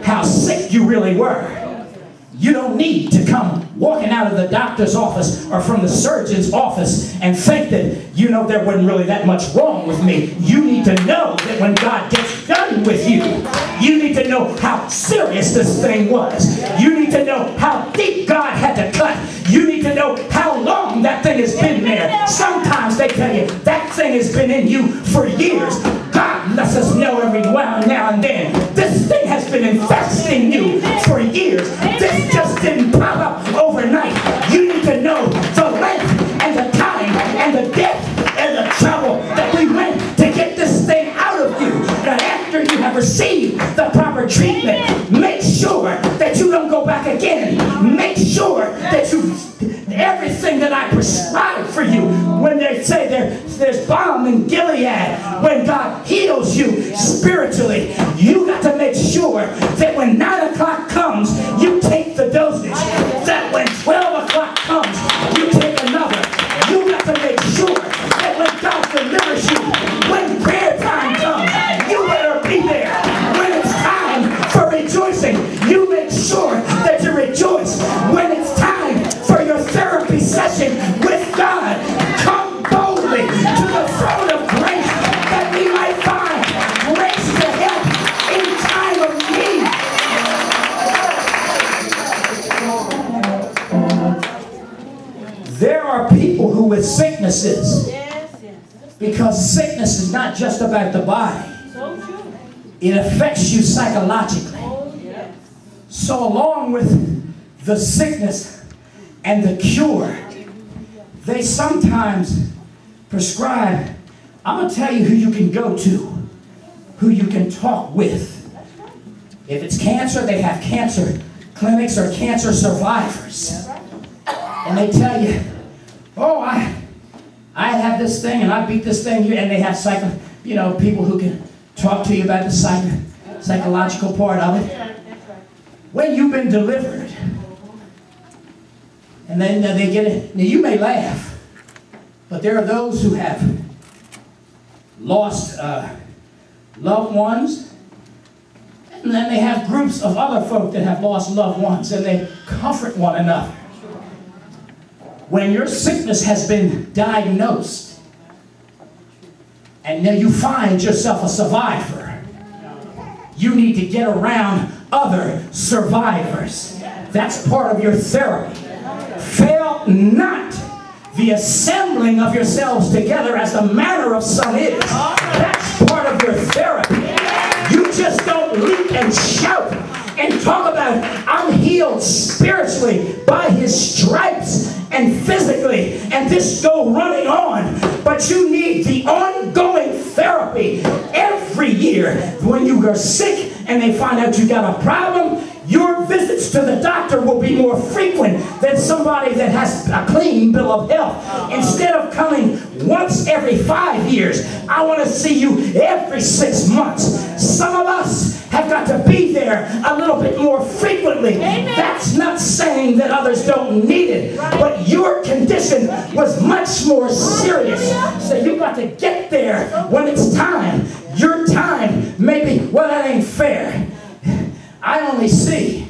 how sick you really were. You don't need to come walking out of the doctor's office or from the surgeon's office and think that, you know, there wasn't really that much wrong with me. You need to know that when God gets done with you, you need to know how serious this thing was. You need to know how deep God had to cut. You need to know how long that thing has been there. Sometimes they tell you that thing has been in you for years. God lets us know every now and then. This thing has been infesting you for years. This just didn't pop up overnight. You need to know the length and the time and the depth and the trouble that we went to get this thing out of you. That after you have received the proper treatment, make sure that you don't go back again. Make sure that you, everything that I prescribe for you, when they say there's balm in Gilead, when God heals you spiritually, you got to make sure that when 9 o'clock comes, you take the dosage. That when 12 o'clock comes, you take another. You got to make sure that when God delivers you, when prayer time comes, you better be there. When it's time for rejoicing, you make sure that you rejoice. When it's time for your therapy session with God, come boldly to the throne of grace that we might find grace to help in time of need. There are people who with sicknesses, because sickness is not just about the body. It affects you psychologically. So along with the sickness and the cure, they sometimes prescribe, I'm going to tell you who you can go to, who you can talk with. If it's cancer, they have cancer clinics or cancer survivors. And they tell you, oh, I have this thing and I beat this thing here, and they have people who can talk to you about the psychological part of it. When you've been delivered, and then they get it. Now you may laugh, but there are those who have lost loved ones, and then they have groups of other folk that have lost loved ones, and they comfort one another. When your sickness has been diagnosed, and now you find yourself a survivor, you need to get around other survivors. That's part of your therapy. Fail not the assembling of yourselves together as the manner of some is. That's part of your therapy. You just don't leap and shout and talk about, I'm healed spiritually by his stripes and physically, and this go running on. But you need the ongoing therapy every year. When you are sick and they find out you got a problem, your visits to the doctor will be more frequent than somebody that has a clean bill of health. Instead of coming once every 5 years, I want to see you every 6 months. Some of us have got to be there a little bit more frequently. Amen. That's not saying that others don't need it, but your condition was much more serious. So you got to get there when it's time. Your time may be, well, that ain't fair. I only see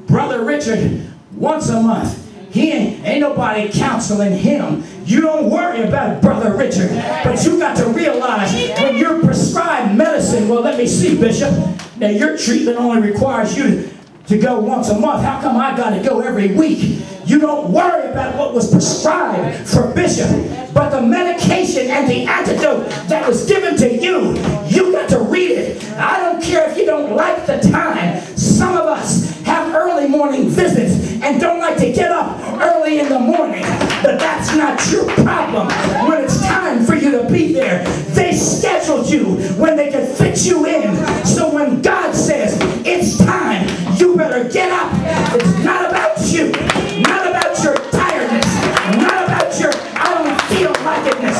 Brother Richard once a month. He ain't nobody counseling him. You don't worry about Brother Richard. But you got to realize when you're prescribed medicine, well, let me see, Bishop. Now, your treatment only requires you to go once a month. How come I got to go every week? You don't worry about what was prescribed for Bishop. But the medication and the antidote that was given to you, you got to read it. I don't care if you don't like the time. Some of us have early morning visits and don't like to get up early in the morning. But that's not your problem. When it's time for you to be there, they scheduled you when they could fit you in. So when God says it's time, you better get up. It's not about you. Not about your tiredness. Not about your I don't feel like itness.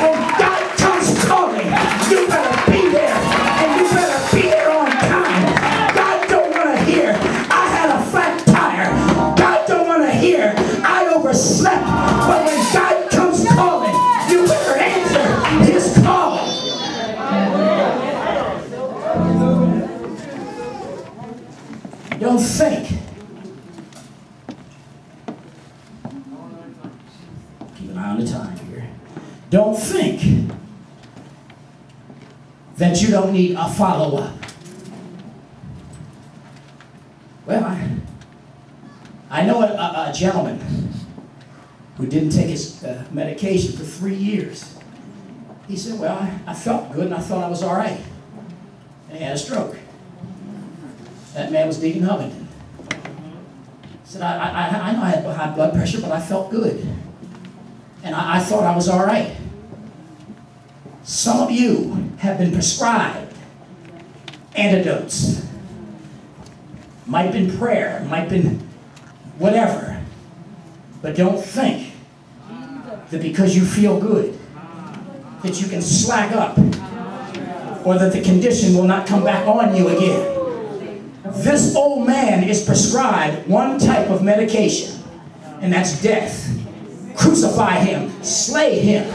When God comes calling, you better be there. And you better be there on time. God don't want to hear, I had a flat tire. God don't want to hear, I overslept. But when God comes calling, you better answer his call. Don't think. Keep an eye on the time here. Don't think that you don't need a follow-up. Well, I know a gentleman who didn't take his medication for 3 years. He said, well, I felt good and I thought I was all right. And he had a stroke. That man was Deacon Hovington. He said, I know I had high blood pressure, but I felt good. And I thought I was all right. Some of you have been prescribed antidotes. Might have been prayer, might have been whatever. But don't think that because you feel good, that you can slack up, or that the condition will not come back on you again. This old man is prescribed one type of medication, and that's death. Crucify him, slay him,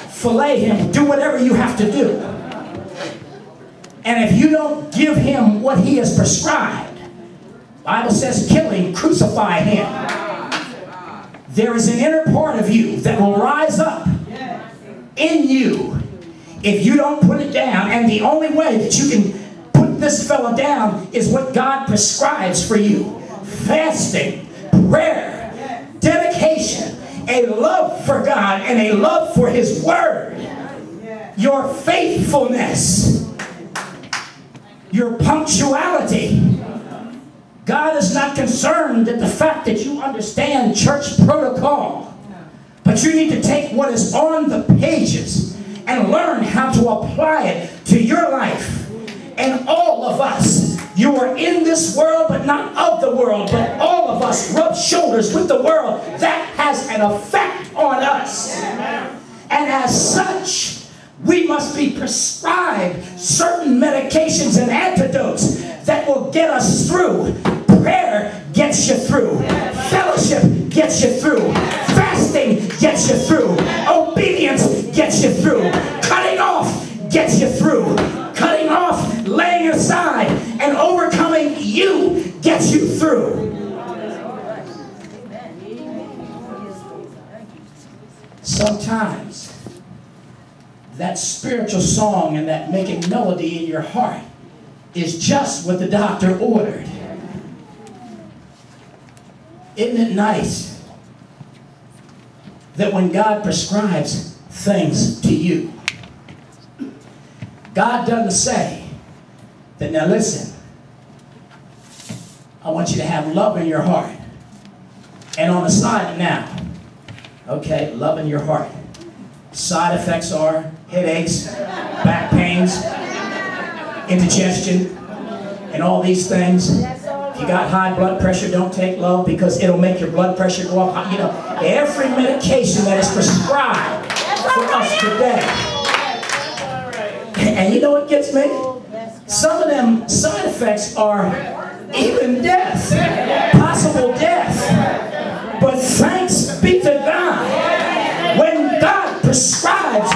fillet him, do whatever you have to do. And if you don't give him what he has prescribed, the Bible says kill him, crucify him. There is an inner part of you that will rise up in you if you don't put it down. And the only way that you can put this fella down is what God prescribes for you. Fasting, prayer, dedication, a love for God and a love for His Word. Your faithfulness, your punctuality. God is not concerned at the fact that you understand church protocol. But you need to take what is on the pages and learn how to apply it to your life. And all of us, you are in this world but not of the world, but all of us rub shoulders with the world. That has an effect on us. And as such, we must be prescribed certain medications and antidotes that will get us through. Prayer gets you through. Fellowship gets you through. Fasting gets you through. Obedience gets you through. Cutting off gets you through. Cutting off, laying aside, and overcoming you gets you through. Sometimes that spiritual song and that making melody in your heart is just what the doctor ordered. Isn't it nice that when God prescribes things to you, God doesn't say that, now listen, I want you to have love in your heart. And on the side now, okay, love in your heart. Side effects are headaches, back pains, indigestion, and all these things. If you got high blood pressure, don't take love because it'll make your blood pressure go up. You know, every medication that is prescribed for us today. And you know what gets me? Some of them side effects are even death, possible death. But thanks be to God, when God prescribes